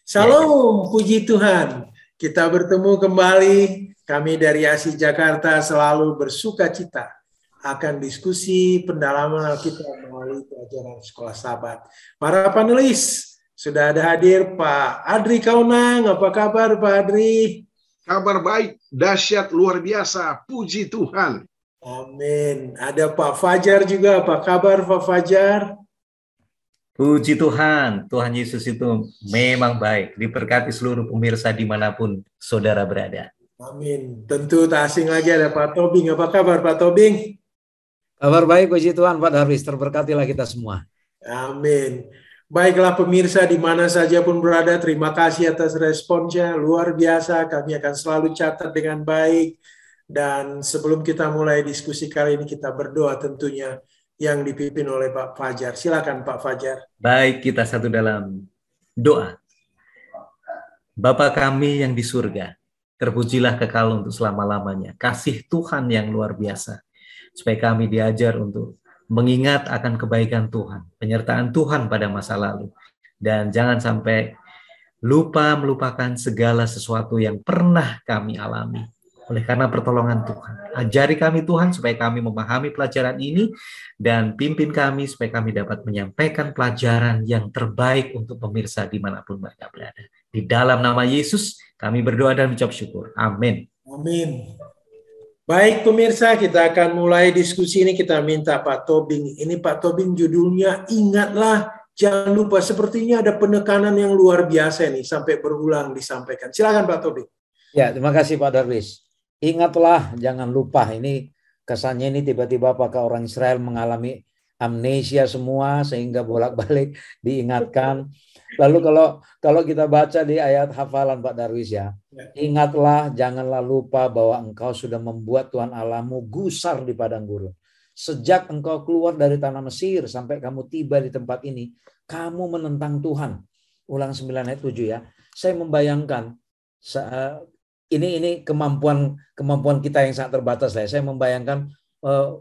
Salam, puji Tuhan. Kita bertemu kembali. Kami dari ASI Jakarta selalu bersuka cita akan diskusi pendalaman Alkitab melalui pelajaran Sekolah Sabat. Para panelis, sudah ada hadir Pak Adri Kaunang. Apa kabar Pak Adri? Kabar baik, dahsyat, luar biasa. Puji Tuhan. Amin. Ada Pak Fajar juga. Apa kabar Pak Fajar? Puji Tuhan, Tuhan Yesus itu memang baik. Diberkati seluruh pemirsa dimanapun saudara berada. Amin. Tentu tak asing lagi ada Pak Tobing. Apa kabar Pak Tobing? Kabar baik, puji Tuhan Pak Darwis. Terberkatilah kita semua. Amin. Baiklah pemirsa di mana saja pun berada, terima kasih atas responsnya. Luar biasa, kami akan selalu catat dengan baik. Dan sebelum kita mulai diskusi kali ini, kita berdoa tentunya yang dipimpin oleh Pak Fajar. Silakan Pak Fajar. Baik, kita satu dalam doa. Bapa kami yang di surga, terpujilah kekal untuk selama-lamanya. Kasih Tuhan yang luar biasa, supaya kami diajar untuk mengingat akan kebaikan Tuhan, penyertaan Tuhan pada masa lalu. Dan jangan sampai melupakan segala sesuatu yang pernah kami alami. Oleh karena pertolongan Tuhan, ajari kami Tuhan supaya kami memahami pelajaran ini dan pimpin kami supaya kami dapat menyampaikan pelajaran yang terbaik untuk pemirsa dimanapun mereka berada. Di dalam nama Yesus kami berdoa dan mengucap syukur. Amin. Amin. Baik pemirsa, kita akan mulai diskusi ini. Kita minta Pak Tobing. Ini Pak Tobing judulnya Ingatlah, Jangan Lupa. Sepertinya ada penekanan yang luar biasa nih sampai berulang disampaikan. Silakan Pak Tobing. Ya, terima kasih Pak Darwis. Ingatlah, jangan lupa. Ini kesannya ini tiba-tiba apakah orang Israel mengalami amnesia semua sehingga bolak-balik diingatkan. Lalu kalau kita baca di ayat hafalan Pak Darwis ya, ingatlah, janganlah lupa bahwa engkau sudah membuat Tuhan Allahmu gusar di padang gurun. Sejak engkau keluar dari tanah Mesir sampai kamu tiba di tempat ini, kamu menentang Tuhan. Ulang 9 ayat 7 ya. Saya membayangkan ini kemampuan kita yang sangat terbatas lah. Saya membayangkan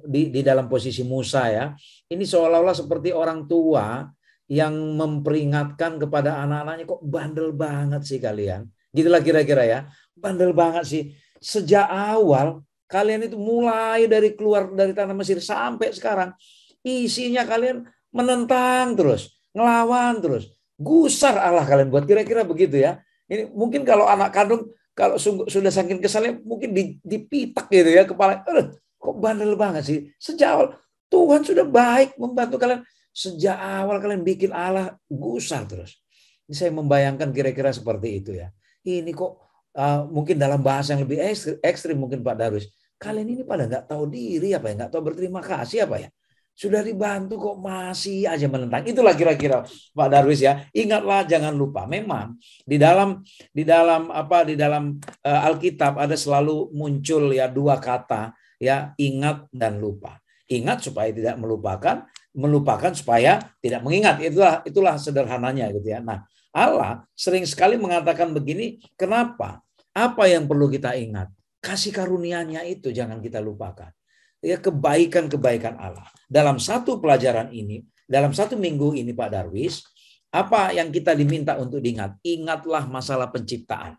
di dalam posisi Musa ya. Ini seolah-olah seperti orang tua yang memperingatkan kepada anak-anaknya, kok bandel banget sih kalian. Gitulah kira-kira ya. Bandel banget sih. Sejak awal kalian itu mulai dari keluar dari tanah Mesir sampai sekarang isinya kalian menentang terus, ngelawan terus. Gusar Allah kalian buat, kira-kira begitu ya. Ini mungkin kalau anak kandung kalau sudah saking kesalnya mungkin dipitak gitu ya kepala. Kok bandel banget sih. Sejak awal Tuhan sudah baik membantu kalian. Sejak awal kalian bikin Allah gusar terus. Ini saya membayangkan kira-kira seperti itu ya. Ini kok mungkin dalam bahasa yang lebih ekstrim mungkin Pak Darwis. Kalian ini pada nggak tahu diri apa ya, nggak tahu berterima kasih apa ya. Sudah dibantu kok masih aja menentang. Itulah kira-kira Pak Darwis ya. Ingatlah, jangan lupa. Memang di dalam Alkitab ada selalu muncul ya dua kata ya, ingat dan lupa. Ingat supaya tidak melupakan supaya tidak mengingat. Itulah sederhananya gitu ya. Nah, Allah sering sekali mengatakan begini, kenapa? Apa yang perlu kita ingat? Kasih karunia-Nya itu jangan kita lupakan. Ya, kebaikan-kebaikan Allah. Dalam satu pelajaran ini, dalam satu minggu ini Pak Darwis, apa yang kita diminta untuk diingat? Ingatlah masalah penciptaan.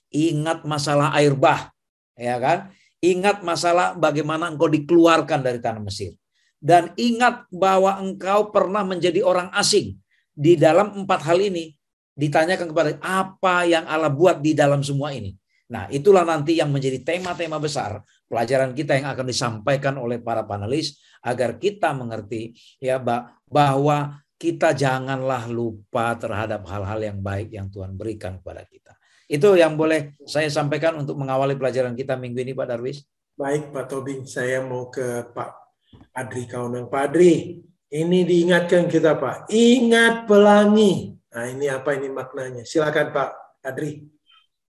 Ingat masalah air bah, ya kan? Ingat masalah bagaimana engkau dikeluarkan dari tanah Mesir. Dan ingat bahwa engkau pernah menjadi orang asing. Di dalam 4 hal ini ditanyakan kepada apa yang Allah buat di dalam semua ini. Nah, itulah nanti yang menjadi tema-tema besar pelajaran kita yang akan disampaikan oleh para panelis agar kita mengerti ya bahwa kita janganlah lupa terhadap hal-hal yang baik yang Tuhan berikan kepada kita. Itu yang boleh saya sampaikan untuk mengawali pelajaran kita minggu ini Pak Darwis. Baik Pak Tobing, saya mau ke Pak Adri Kaunang. Pak Adri, ini diingatkan kita Pak, ingat pelangi. Nah ini apa ini maknanya? Silakan Pak Adri.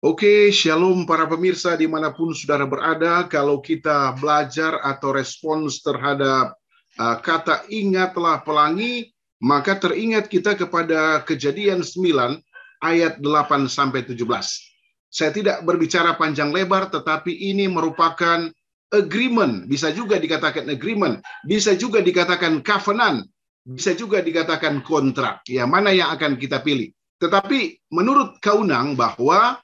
Oke, shalom para pemirsa dimanapun saudara berada. Kalau kita belajar atau respons terhadap kata ingatlah pelangi, maka teringat kita kepada Kejadian 9 ayat 8-17. Saya tidak berbicara panjang lebar, tetapi ini merupakan agreement. Bisa juga dikatakan agreement, bisa juga dikatakan covenant, bisa juga dikatakan kontrak. Ya, mana yang akan kita pilih? Tetapi menurut Kaunang bahwa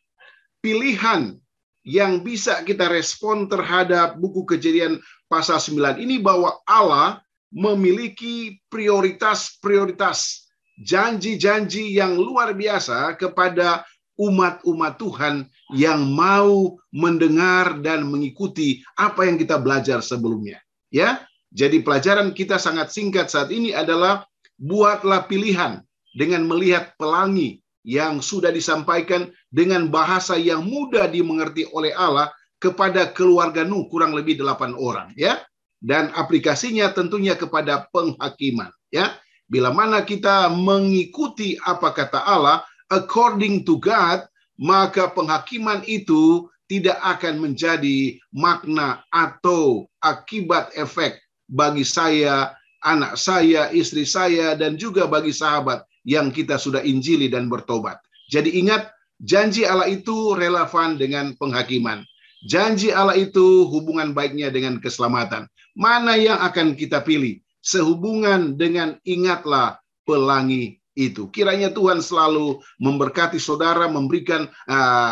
pilihan yang bisa kita respon terhadap buku Kejadian pasal 9 ini bahwa Allah memiliki prioritas-prioritas, janji-janji yang luar biasa kepada umat-umat Tuhan yang mau mendengar dan mengikuti apa yang kita belajar sebelumnya. Ya, jadi pelajaran kita sangat singkat saat ini adalah buatlah pilihan dengan melihat pelangi yang sudah disampaikan dengan bahasa yang mudah dimengerti oleh Allah kepada keluarga Nuh, kurang lebih 8 orang, ya. Dan aplikasinya tentunya kepada penghakiman, ya. Bila mana kita mengikuti apa kata Allah according to God, maka penghakiman itu tidak akan menjadi makna atau akibat efek bagi saya, anak saya, istri saya, dan juga bagi sahabat yang kita sudah injili dan bertobat. Jadi ingat, janji Allah itu relevan dengan penghakiman. Janji Allah itu hubungan baiknya dengan keselamatan. Mana yang akan kita pilih? Sehubungan dengan ingatlah pelangi itu. Kiranya Tuhan selalu memberkati saudara, memberikan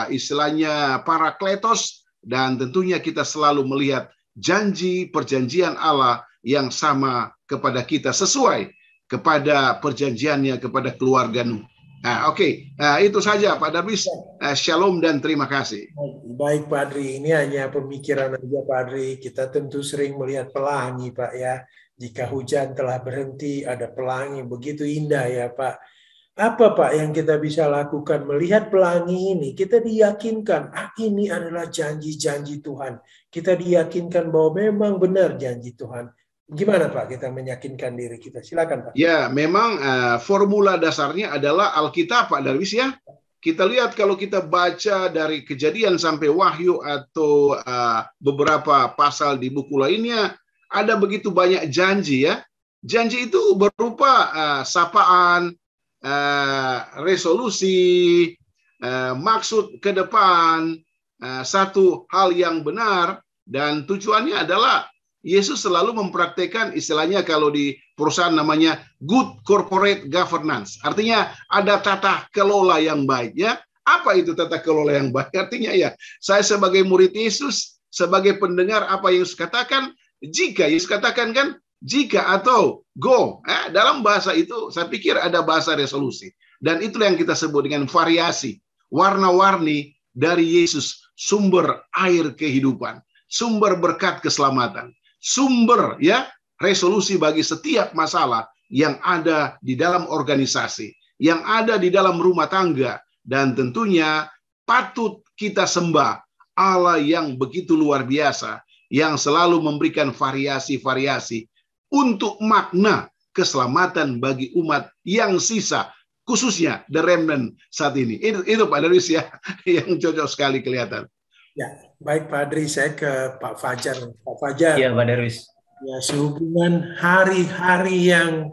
istilahnya parakletos, dan tentunya kita selalu melihat janji perjanjian Allah yang sama kepada kita, sesuai kepada perjanjiannya kepada keluarga Nuh. Oke. Itu saja Pak Darwis. Shalom dan terima kasih. Baik Pak Adri, ini hanya pemikiran aja Pak Adri. Kita tentu sering melihat pelangi Pak ya. Jika hujan telah berhenti, ada pelangi, begitu indah ya Pak. Apa Pak yang kita bisa lakukan melihat pelangi ini? Kita diyakinkan, ini adalah janji-janji Tuhan. Kita diyakinkan bahwa memang benar janji Tuhan. Gimana Pak kita meyakinkan diri kita? Silakan Pak. Ya, memang formula dasarnya adalah Alkitab Pak Darwis ya. Kita lihat kalau kita baca dari Kejadian sampai Wahyu atau beberapa pasal di buku lainnya, ada begitu banyak janji ya. Janji itu berupa sapaan, resolusi, maksud ke depan, satu hal yang benar, dan tujuannya adalah Yesus selalu mempraktekkan istilahnya kalau di perusahaan namanya good corporate governance. Artinya ada tata kelola yang baik ya. Apa itu tata kelola yang baik? Artinya ya, saya sebagai murid Yesus, sebagai pendengar apa yang Yesus katakan, jika Yesus katakan kan, jika atau go. Dalam bahasa itu saya pikir ada bahasa resolusi. Dan itulah yang kita sebut dengan variasi. Warna-warni dari Yesus, sumber air kehidupan, sumber berkat keselamatan, sumber ya resolusi bagi setiap masalah yang ada di dalam organisasi, yang ada di dalam rumah tangga, dan tentunya patut kita sembah Allah yang begitu luar biasa, yang selalu memberikan variasi-variasi untuk makna keselamatan bagi umat yang sisa, khususnya the remnant saat ini. Itu Pak Darwis ya, yang cocok sekali kelihatan. Ya, baik Pak Adri, saya ke Pak Fajar. Pak Fajar. Iya, Pak Darwis. Ya, sehubungan hari-hari yang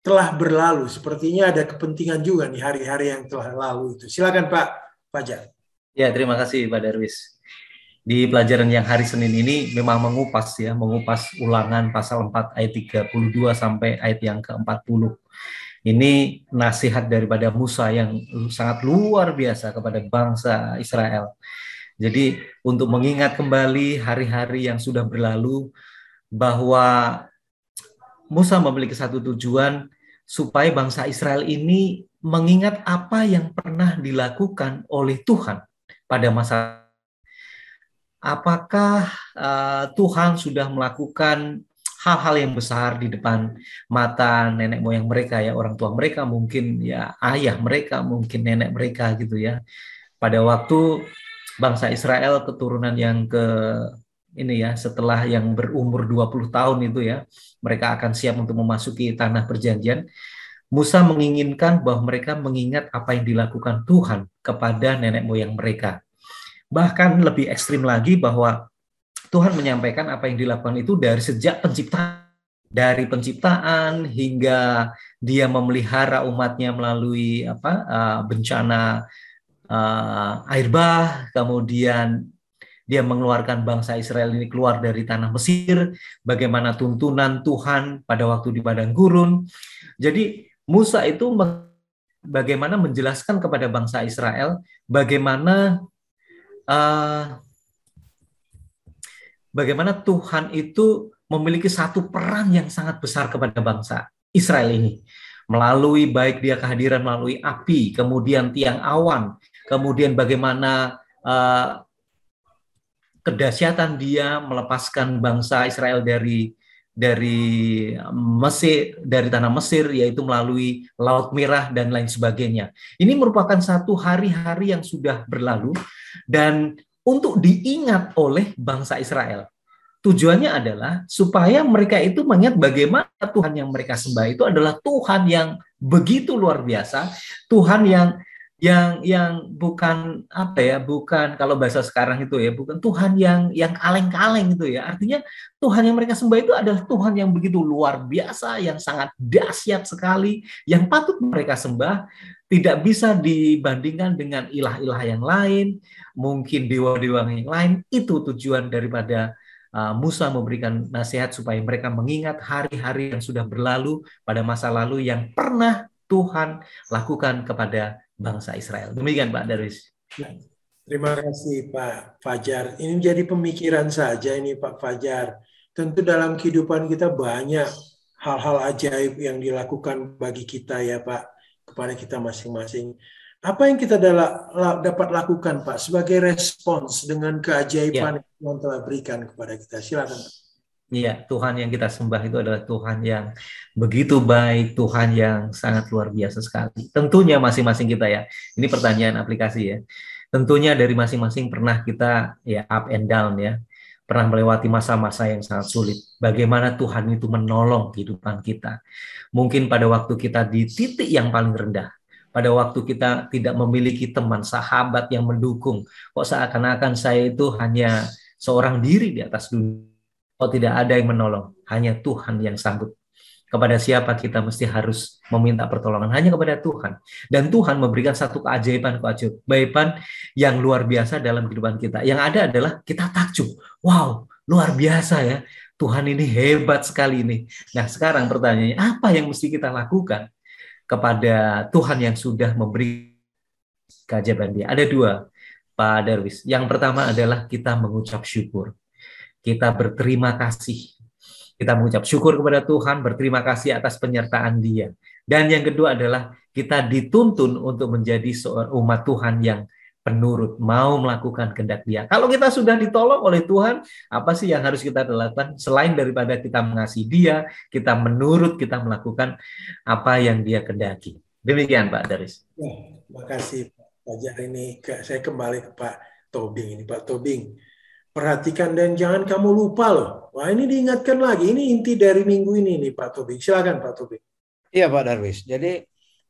telah berlalu, sepertinya ada kepentingan juga nih hari-hari yang telah lalu itu. Silakan Pak Fajar. Ya, terima kasih Pak Darwis. Di pelajaran yang hari Senin ini memang mengupas Ulangan pasal 4 ayat 32 sampai ayat yang ke-40. Ini nasihat daripada Musa yang sangat luar biasa kepada bangsa Israel. Jadi untuk mengingat kembali hari-hari yang sudah berlalu, bahwa Musa memiliki satu tujuan supaya bangsa Israel ini mengingat apa yang pernah dilakukan oleh Tuhan pada masa. Apakah Tuhan sudah melakukan hal-hal yang besar di depan mata nenek moyang mereka ya, orang tua mereka, mungkin ya ayah mereka, mungkin nenek mereka gitu ya. Pada waktu bangsa Israel keturunan yang setelah yang berumur 20 tahun itu ya, mereka akan siap untuk memasuki tanah perjanjian. Musa menginginkan bahwa mereka mengingat apa yang dilakukan Tuhan kepada nenek moyang mereka. Bahkan lebih ekstrim lagi bahwa Tuhan menyampaikan apa yang dilakukan itu dari sejak penciptaan. Dari penciptaan hingga dia memelihara umatnya melalui bencana air bah, kemudian dia mengeluarkan bangsa Israel ini keluar dari tanah Mesir, bagaimana tuntunan Tuhan pada waktu di padang gurun. Jadi Musa itu bagaimana menjelaskan kepada bangsa Israel bagaimana bagaimana Tuhan itu memiliki satu peran yang sangat besar kepada bangsa Israel ini. Melalui baik dia kehadiran melalui api, kemudian tiang awan, kemudian bagaimana kedahsyatan dia melepaskan bangsa Israel dari Mesir, dari tanah Mesir, yaitu melalui Laut Merah dan lain sebagainya. Ini merupakan satu hari-hari yang sudah berlalu dan untuk diingat oleh bangsa Israel. Tujuannya adalah supaya mereka itu mengingat bagaimana Tuhan yang mereka sembah itu adalah Tuhan yang begitu luar biasa, Tuhan yang bukan apa ya, bukan kalau bahasa sekarang itu ya, bukan Tuhan yang kaleng-kaleng itu ya. Artinya Tuhan yang mereka sembah itu adalah Tuhan yang begitu luar biasa, yang sangat dahsyat sekali, yang patut mereka sembah, tidak bisa dibandingkan dengan ilah-ilah yang lain, mungkin dewa-dewa yang lain. Itu tujuan daripada Musa memberikan nasihat supaya mereka mengingat hari-hari yang sudah berlalu pada masa lalu yang pernah Tuhan lakukan kepada bangsa Israel. Demikian Pak Darwis. Terima kasih Pak Fajar. Ini menjadi pemikiran saja ini Pak Fajar. Tentu dalam kehidupan kita banyak hal-hal ajaib yang dilakukan bagi kita ya Pak, kepada kita masing-masing. Apa yang kita dapat lakukan Pak sebagai respons dengan keajaiban yang Tuhan telah berikan kepada kita? Silakan. Iya, Tuhan yang kita sembah itu adalah Tuhan yang begitu baik, Tuhan yang sangat luar biasa sekali. Tentunya masing-masing kita ya, ini pertanyaan aplikasi ya. Tentunya dari masing-masing pernah kita ya up and down ya, pernah melewati masa-masa yang sangat sulit. Bagaimana Tuhan itu menolong kehidupan kita. Mungkin pada waktu kita di titik yang paling rendah, pada waktu kita tidak memiliki teman, sahabat yang mendukung. Kok seakan-akan saya itu hanya seorang diri di atas dunia. Kok tidak ada yang menolong. Hanya Tuhan yang sanggup. Kepada siapa kita mesti harus meminta pertolongan? Hanya kepada Tuhan. Dan Tuhan memberikan satu keajaiban yang luar biasa dalam kehidupan kita. Yang ada adalah kita takjub. Wow, luar biasa ya. Tuhan ini hebat sekali ini. Nah sekarang pertanyaannya, apa yang mesti kita lakukan kepada Tuhan yang sudah memberi keajaiban dia? Ada dua, Pak Darwis. Yang pertama adalah kita mengucap syukur. Kita berterima kasih. Kita mengucap syukur kepada Tuhan, berterima kasih atas penyertaan dia. Dan yang kedua adalah kita dituntun untuk menjadi seorang umat Tuhan yang penurut, mau melakukan kehendak dia. Kalau kita sudah ditolong oleh Tuhan, apa sih yang harus kita lakukan? Selain daripada kita mengasihi dia, kita menurut, kita melakukan apa yang dia kehendaki. Demikian Pak Darwis. Terima kasih Pak Fajar. Ini saya kembali ke Pak Tobing. Ini Pak Tobing, perhatikan dan jangan kamu lupa loh. Wah ini diingatkan lagi. Ini inti dari minggu ini nih Pak Tobing. Silakan Pak Tobing. Iya Pak Darwis. Jadi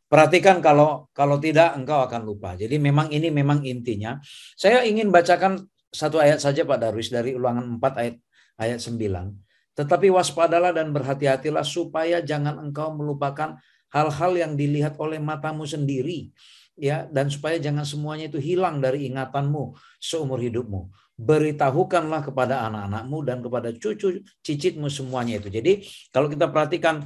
perhatikan kalau tidak engkau akan lupa. Jadi memang ini memang intinya. Saya ingin bacakan satu ayat saja Pak Darwis dari Ulangan 4 ayat 9. Tetapi waspadalah dan berhati-hatilah supaya jangan engkau melupakan hal-hal yang dilihat oleh matamu sendiri, ya, dan supaya jangan semuanya itu hilang dari ingatanmu seumur hidupmu. Beritahukanlah kepada anak-anakmu dan kepada cucu cicitmu semuanya itu. Jadi kalau kita perhatikan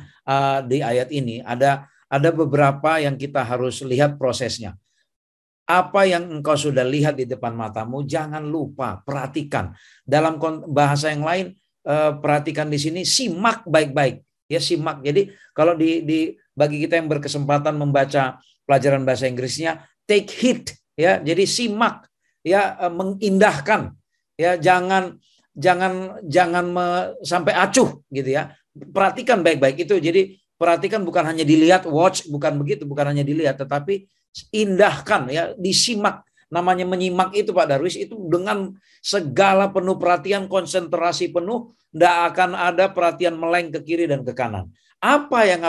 di ayat ini ada beberapa yang kita harus lihat prosesnya. Apa yang engkau sudah lihat di depan matamu jangan lupa, perhatikan. Dalam bahasa yang lain perhatikan di sini, simak baik-baik. Ya, simak. Jadi kalau bagi kita yang berkesempatan membaca pelajaran bahasa Inggrisnya, take heed ya. Jadi simak ya, mengindahkan ya, jangan sampai acuh gitu ya. Perhatikan baik-baik itu. Jadi perhatikan bukan hanya dilihat, watch, bukan begitu, bukan hanya dilihat, tetapi indahkan ya, disimak. Namanya menyimak itu Pak Darwis, itu dengan segala penuh perhatian, konsentrasi penuh, tidak akan ada perhatian meleng ke kiri dan ke kanan. Apa yang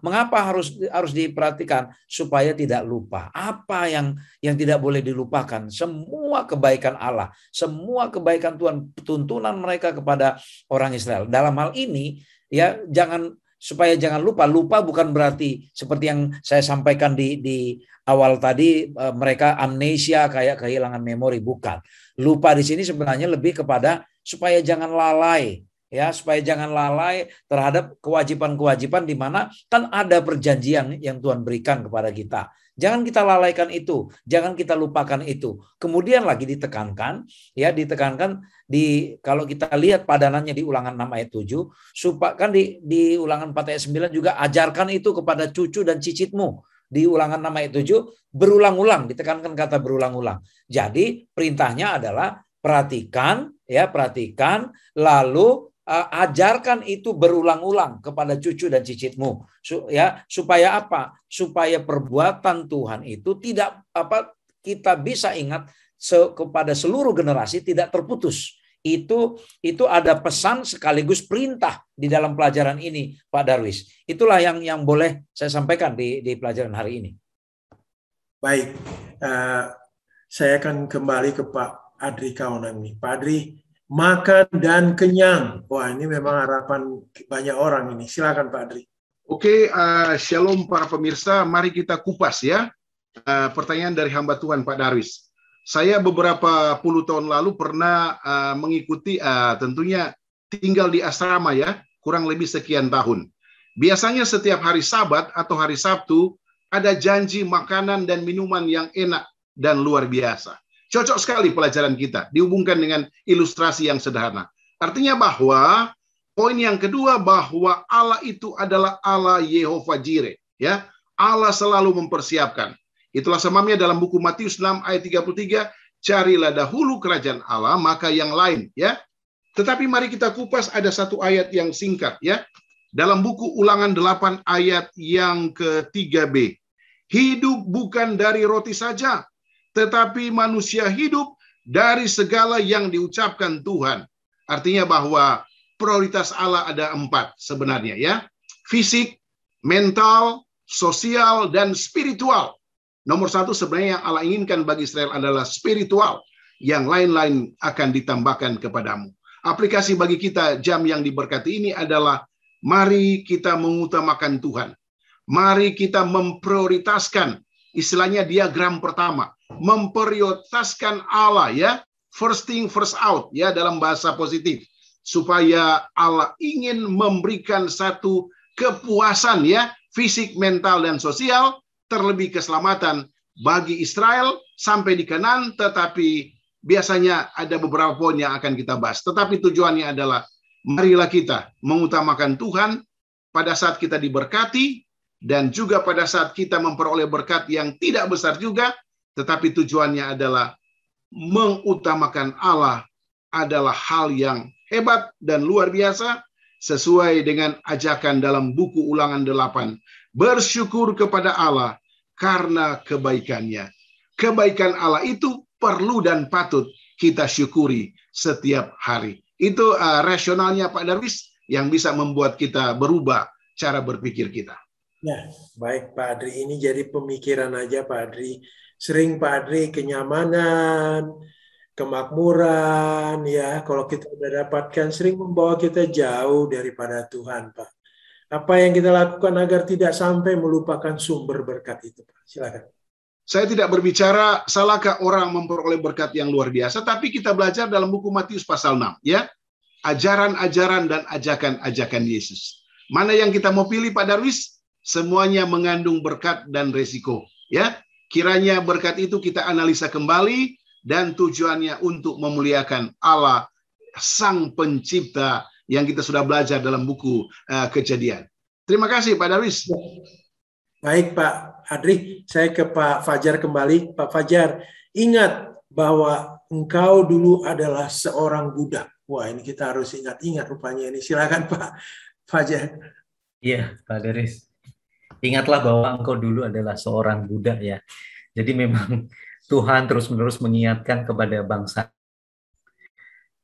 mengapa harus diperhatikan? Supaya tidak lupa. Apa yang tidak boleh dilupakan? Semua kebaikan Allah, semua kebaikan Tuhan, tuntunan mereka kepada orang Israel. Dalam hal ini ya, supaya jangan lupa. Lupa bukan berarti seperti yang saya sampaikan di awal tadi, mereka amnesia, kayak kehilangan memori, bukan. Lupa di sini sebenarnya lebih kepada supaya jangan lalai. ya, supaya jangan lalai terhadap kewajiban-kewajiban di mana kan ada perjanjian yang Tuhan berikan kepada kita. Jangan kita lalaikan itu, jangan kita lupakan itu. Kemudian lagi ditekankan, ya ditekankan kalau kita lihat padanannya di Ulangan 6 ayat 7, supaya kan di Ulangan 4 ayat 9 juga ajarkan itu kepada cucu dan cicitmu. Di Ulangan 6 ayat 7 berulang-ulang, ditekankan kata berulang-ulang. Jadi perintahnya adalah perhatikan, lalu ajarkan itu berulang-ulang kepada cucu dan cicitmu, ya, supaya apa? Supaya perbuatan Tuhan itu tidak kita bisa ingat kepada seluruh generasi, tidak terputus. Itu ada pesan sekaligus perintah di dalam pelajaran ini, Pak Darwis. Itulah yang boleh saya sampaikan di pelajaran hari ini. Baik, saya akan kembali ke Pak Adri Kaunan nih. Pak Adri, makan dan kenyang. Wah, ini memang harapan banyak orang ini. Silakan Pak Adri. Oke, shalom para pemirsa. Mari kita kupas ya. Pertanyaan dari hamba Tuhan Pak Darwis. Saya beberapa puluh tahun lalu pernah mengikuti, tentunya tinggal di asrama ya, kurang lebih sekian tahun. Biasanya setiap hari Sabat atau hari Sabtu ada janji makanan dan minuman yang enak dan luar biasa. Cocok sekali pelajaran kita, dihubungkan dengan ilustrasi yang sederhana. Artinya bahwa poin yang kedua, bahwa Allah itu adalah Allah Yehova Jireh, ya. Allah selalu mempersiapkan. Itulah sebabnya dalam buku Matius 6 ayat 33, carilah dahulu kerajaan Allah, maka yang lain, ya. Tetapi mari kita kupas, ada satu ayat yang singkat, ya. Dalam buku Ulangan 8 ayat yang ke-3b. Hidup bukan dari roti saja, tetapi manusia hidup dari segala yang diucapkan Tuhan. Artinya bahwa prioritas Allah ada 4 sebenarnya, ya. Fisik, mental, sosial, dan spiritual. Nomor 1 sebenarnya yang Allah inginkan bagi Israel adalah spiritual. Yang lain-lain akan ditambahkan kepadamu. Aplikasi bagi kita jam yang diberkati ini adalah mari kita mengutamakan Tuhan. Mari kita memprioritaskan, istilahnya diagram pertama, memprioritaskan Allah, ya, first thing first out, ya, dalam bahasa positif, supaya Allah ingin memberikan satu kepuasan, ya, fisik, mental, dan sosial, terlebih keselamatan bagi Israel sampai di Kanaan. Tetapi biasanya ada beberapa poin yang akan kita bahas, tetapi tujuannya adalah marilah kita mengutamakan Tuhan pada saat kita diberkati, dan juga pada saat kita memperoleh berkat yang tidak besar juga, tetapi tujuannya adalah mengutamakan Allah adalah hal yang hebat dan luar biasa, sesuai dengan ajakan dalam buku Ulangan 8. Bersyukur kepada Allah karena kebaikannya. Kebaikan Allah itu perlu dan patut kita syukuri setiap hari. Itu rasionalnya Pak Darwis yang bisa membuat kita berubah cara berpikir kita. Ya, baik Pak Adri. Ini jadi pemikiran aja Pak Adri. Sering Pak Adri kenyamanan, kemakmuran, ya. Kalau kita udah dapatkan, sering membawa kita jauh daripada Tuhan, Pak. Apa yang kita lakukan agar tidak sampai melupakan sumber berkat itu, Pak? Silakan. Saya tidak berbicara salahkah orang memperoleh berkat yang luar biasa, tapi kita belajar dalam buku Matius pasal 6, ya. Ajaran-ajaran dan ajakan-ajakan Yesus. Mana yang kita mau pilih Pak Darwis? Semuanya mengandung berkat dan resiko, ya. Kiranya berkat itu kita analisa kembali dan tujuannya untuk memuliakan Allah Sang Pencipta yang kita sudah belajar dalam buku Kejadian. Terima kasih Pak Darwis. Baik Pak Adri, saya ke Pak Fajar kembali. Pak Fajar, ingat bahwa engkau dulu adalah seorang budak. Wah, ini kita harus ingat-ingat rupanya ini. Silakan Pak Fajar. Iya, Pak Darwis. Ingatlah bahwa engkau dulu adalah seorang budak, ya. Jadi memang Tuhan terus-menerus mengingatkan kepada bangsa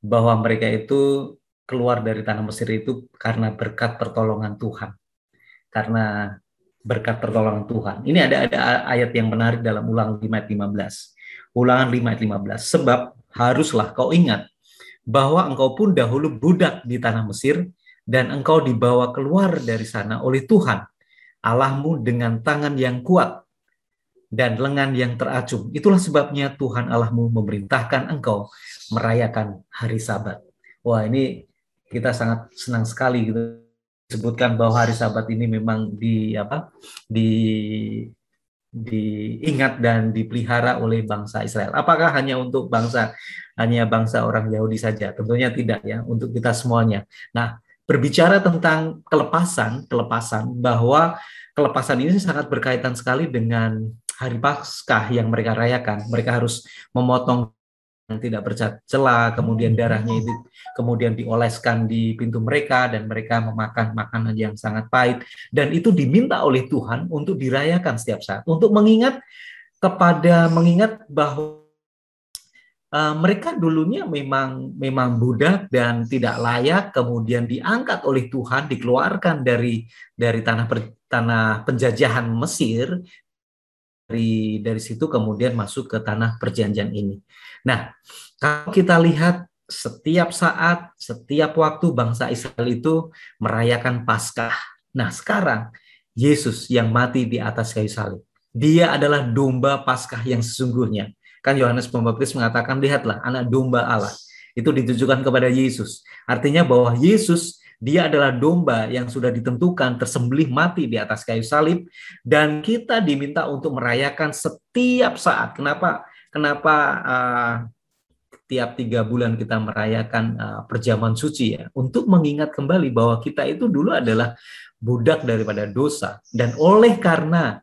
bahwa mereka itu keluar dari tanah Mesir itu karena berkat pertolongan Tuhan. Karena berkat pertolongan Tuhan. Ini ada ayat yang menarik dalam Ulangan 5 ayat 15. Ulangan 5 ayat 15. Sebab haruslah kau ingat bahwa engkau pun dahulu budak di tanah Mesir dan engkau dibawa keluar dari sana oleh Tuhan Allahmu dengan tangan yang kuat dan lengan yang teracung. Itulah sebabnya Tuhan Allahmu memerintahkan engkau merayakan hari Sabat. Wah, ini kita sangat senang sekali gitu disebutkan bahwa hari Sabat ini memang diingat dan dipelihara oleh bangsa Israel. Apakah hanya untuk hanya bangsa orang Yahudi saja? Tentunya tidak ya, untuk kita semuanya. Nah, berbicara tentang kelepasan bahwa kelepasan ini sangat berkaitan sekali dengan hari Paskah yang mereka rayakan. Mereka harus memotong yang tidak bercela, kemudian darahnya itu kemudian dioleskan di pintu mereka, dan mereka memakan makanan yang sangat pahit, dan itu diminta oleh Tuhan untuk dirayakan setiap saat, untuk mengingat bahwa mereka dulunya memang budak dan tidak layak, kemudian diangkat oleh Tuhan, dikeluarkan dari tanah penjajahan Mesir. Dari situ kemudian masuk ke tanah perjanjian ini. Nah, kalau kita lihat setiap saat, setiap waktu bangsa Israel itu merayakan Paskah. Nah, sekarang Yesus yang mati di atas kayu salib, dia adalah domba Paskah yang sesungguhnya. Kan Yohanes Pembaptis mengatakan, lihatlah anak domba Allah. Itu ditujukan kepada Yesus. Artinya bahwa Yesus, dia adalah domba yang sudah ditentukan, tersembelih mati di atas kayu salib, dan kita diminta untuk merayakan setiap saat. Kenapa tiap 3 bulan kita merayakan perjamuan suci ya? Untuk mengingat kembali bahwa kita itu dulu adalah budak daripada dosa, dan oleh karena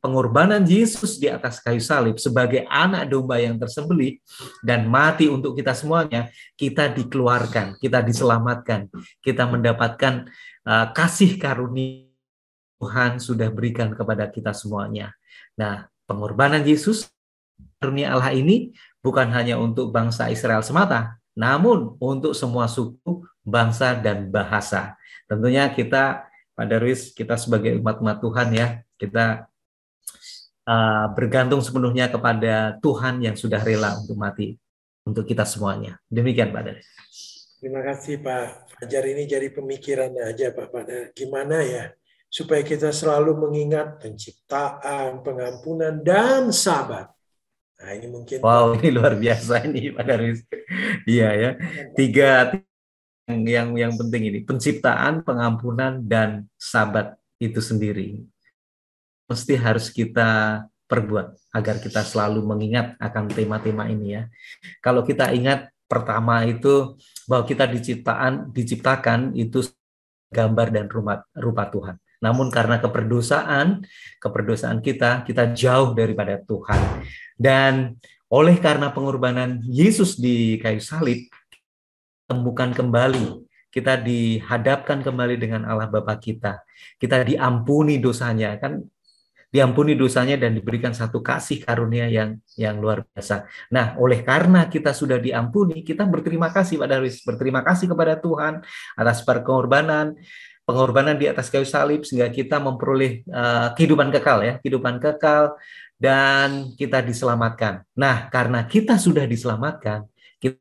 pengorbanan Yesus di atas kayu salib sebagai anak domba yang tersembelih dan mati untuk kita semuanya, kita dikeluarkan, kita diselamatkan, kita mendapatkan kasih karunia Tuhan sudah berikan kepada kita semuanya. Nah, pengorbanan Yesus, karunia Allah ini bukan hanya untuk bangsa Israel semata, namun untuk semua suku, bangsa, dan bahasa. Tentunya kita, Pak Darwis, kita sebagai umat-umat Tuhan ya, kita bergantung sepenuhnya kepada Tuhan yang sudah rela untuk mati untuk kita semuanya. Demikian Pak Darwis. Terima kasih Pak Fajar, ini jadi pemikiran aja Pak Pada. Gimana ya supaya kita selalu mengingat penciptaan, pengampunan, dan Sabat. Nah ini mungkin. Wow, ini luar biasa ini Pak Darwis. Iya ya, 3 yang penting ini, penciptaan, pengampunan, dan Sabat itu sendiri mesti harus kita perbuat agar kita selalu mengingat akan tema-tema ini ya. Kalau kita ingat pertama itu bahwa kita diciptakan itu gambar dan rupa Tuhan. Namun karena keperdosaan kita jauh daripada Tuhan. Dan oleh karena pengorbanan Yesus di kayu salib, temukan kembali, kita dihadapkan kembali dengan Allah Bapa kita. Kita diampuni dosanya, kan? Diampuni dosanya dan diberikan satu kasih karunia yang luar biasa. Nah, oleh karena kita sudah diampuni, kita berterima kasih Pak Darwis, berterima kasih kepada Tuhan atas pengorbanan di atas kayu salib, sehingga kita memperoleh kehidupan kekal dan kita diselamatkan. Nah, karena kita sudah diselamatkan, kita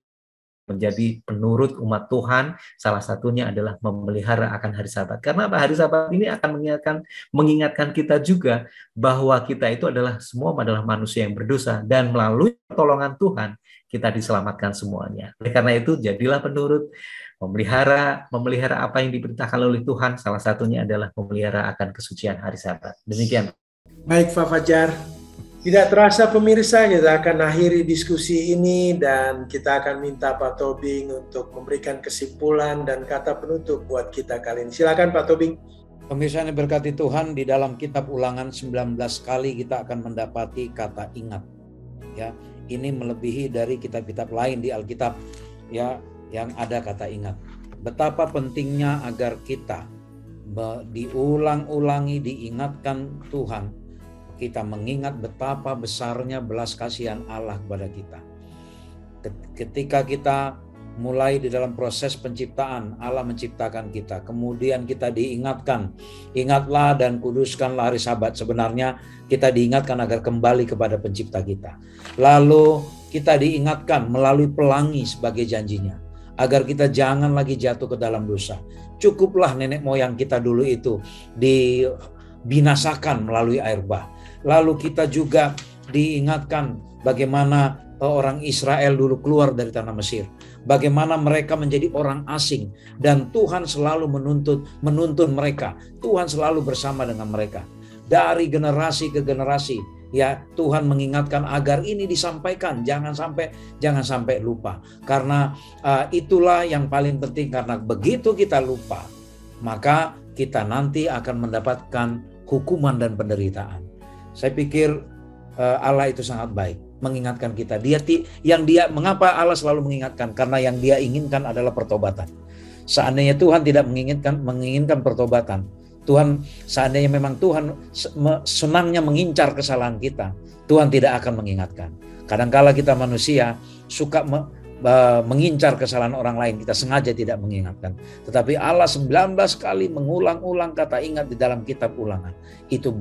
menjadi penurut umat Tuhan, salah satunya adalah memelihara akan hari Sabat. Karena hari Sabat ini akan mengingatkan kita juga bahwa kita itu semua adalah manusia yang berdosa, dan melalui pertolongan Tuhan kita diselamatkan semuanya. Oleh karena itu, jadilah penurut, memelihara apa yang diperintahkan oleh Tuhan, salah satunya adalah memelihara akan kesucian hari Sabat. Demikian. Baik Pak Fajar. Tidak terasa pemirsa, kita akan akhiri diskusi ini dan kita akan minta Pak Tobing untuk memberikan kesimpulan dan kata penutup buat kita kali ini. Silakan Pak Tobing. Pemirsa yang diberkati Tuhan, di dalam kitab Ulangan 19 kali kita akan mendapati kata ingat. Ya, ini melebihi dari kitab-kitab lain di Alkitab ya yang ada kata ingat. Betapa pentingnya agar kita diulang-ulangi diingatkan Tuhan. Kita mengingat betapa besarnya belas kasihan Allah kepada kita. Ketika kita mulai di dalam proses penciptaan, Allah menciptakan kita. Kemudian kita diingatkan, ingatlah dan kuduskanlah hari Sabat. Sebenarnya kita diingatkan agar kembali kepada pencipta kita. Lalu kita diingatkan melalui pelangi sebagai janjinya, agar kita jangan lagi jatuh ke dalam dosa. Cukuplah nenek moyang kita dulu itu dibinasakan melalui air bah. Lalu kita juga diingatkan bagaimana orang Israel dulu keluar dari tanah Mesir. bagaimana mereka menjadi orang asing dan Tuhan selalu menuntun mereka. Tuhan selalu bersama dengan mereka. Dari generasi ke generasi, ya, Tuhan mengingatkan agar ini disampaikan, jangan sampai lupa. Karena itulah yang paling penting, karena begitu kita lupa, maka kita nanti akan mendapatkan hukuman dan penderitaan. Saya pikir Allah itu sangat baik mengingatkan kita. Mengapa Allah selalu mengingatkan? Karena yang Dia inginkan adalah pertobatan. Seandainya Tuhan tidak menginginkan pertobatan, seandainya memang Tuhan senangnya mengincar kesalahan kita, Tuhan tidak akan mengingatkan. Kadangkala kita manusia suka mengincar kesalahan orang lain, kita sengaja tidak mengingatkan. Tetapi Allah 19 kali mengulang-ulang kata ingat di dalam kitab Ulangan. Itu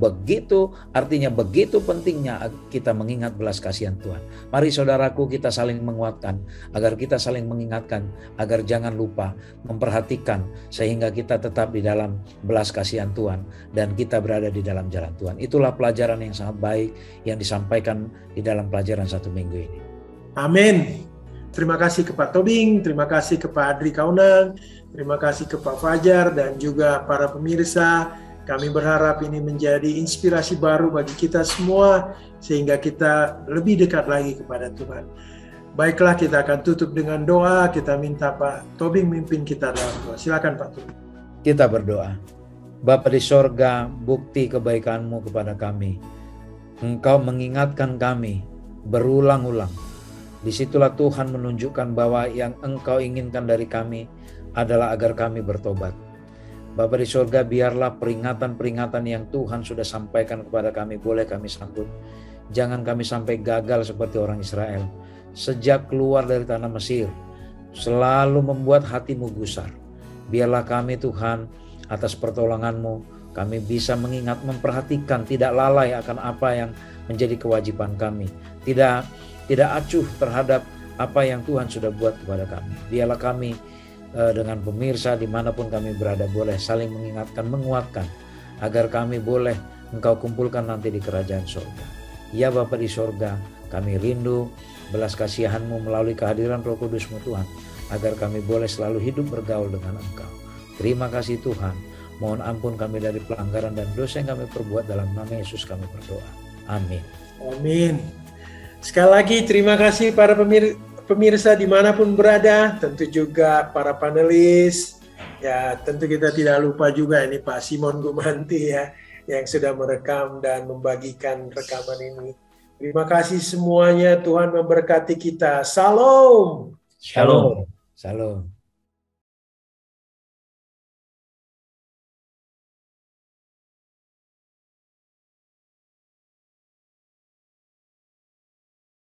artinya begitu pentingnya kita mengingat belas kasihan Tuhan. Mari saudaraku, kita saling menguatkan, agar kita saling mengingatkan, agar jangan lupa memperhatikan, sehingga kita tetap di dalam belas kasihan Tuhan dan kita berada di dalam jalan Tuhan. Itulah pelajaran yang sangat baik yang disampaikan di dalam pelajaran 1 minggu ini. Amin. Terima kasih ke Pak Tobing, terima kasih ke Pak Adri Kaunang, terima kasih ke Pak Fajar dan juga para pemirsa. Kami berharap ini menjadi inspirasi baru bagi kita semua sehingga kita lebih dekat lagi kepada Tuhan. Baiklah, kita akan tutup dengan doa. Kita minta Pak Tobing mimpin kita dalam doa. Silakan Pak Tobing. Kita berdoa. Bapa di sorga, bukti kebaikan-Mu kepada kami. Engkau mengingatkan kami berulang-ulang. Disitulah Tuhan menunjukkan bahwa yang Engkau inginkan dari kami adalah agar kami bertobat. Bapa di surga, biarlah peringatan-peringatan yang Tuhan sudah sampaikan kepada kami boleh kami sambut. Jangan kami sampai gagal seperti orang Israel. Sejak keluar dari tanah Mesir, selalu membuat hatimu gusar. Biarlah kami Tuhan, atas pertolongan-Mu, kami bisa mengingat, memperhatikan, tidak lalai akan apa yang menjadi kewajiban kami. Tidak acuh terhadap apa yang Tuhan sudah buat kepada kami. Biarlah kami dengan pemirsa dimanapun kami berada boleh saling mengingatkan, menguatkan, agar kami boleh Engkau kumpulkan nanti di kerajaan surga. Ya Bapa di surga, kami rindu belas kasihan-Mu melalui kehadiran Roh Kudus-Mu Tuhan, agar kami boleh selalu hidup bergaul dengan Engkau. Terima kasih Tuhan. Mohon ampun kami dari pelanggaran dan dosa yang kami perbuat, dalam nama Yesus kami berdoa. Amin. Amin. Sekali lagi terima kasih para pemirsa dimanapun berada, tentu juga para panelis. Ya, tentu kita tidak lupa juga ini Pak Simon Gumanti ya, yang sudah merekam dan membagikan rekaman ini. Terima kasih semuanya, Tuhan memberkati kita. Salam. Shalom. Salam.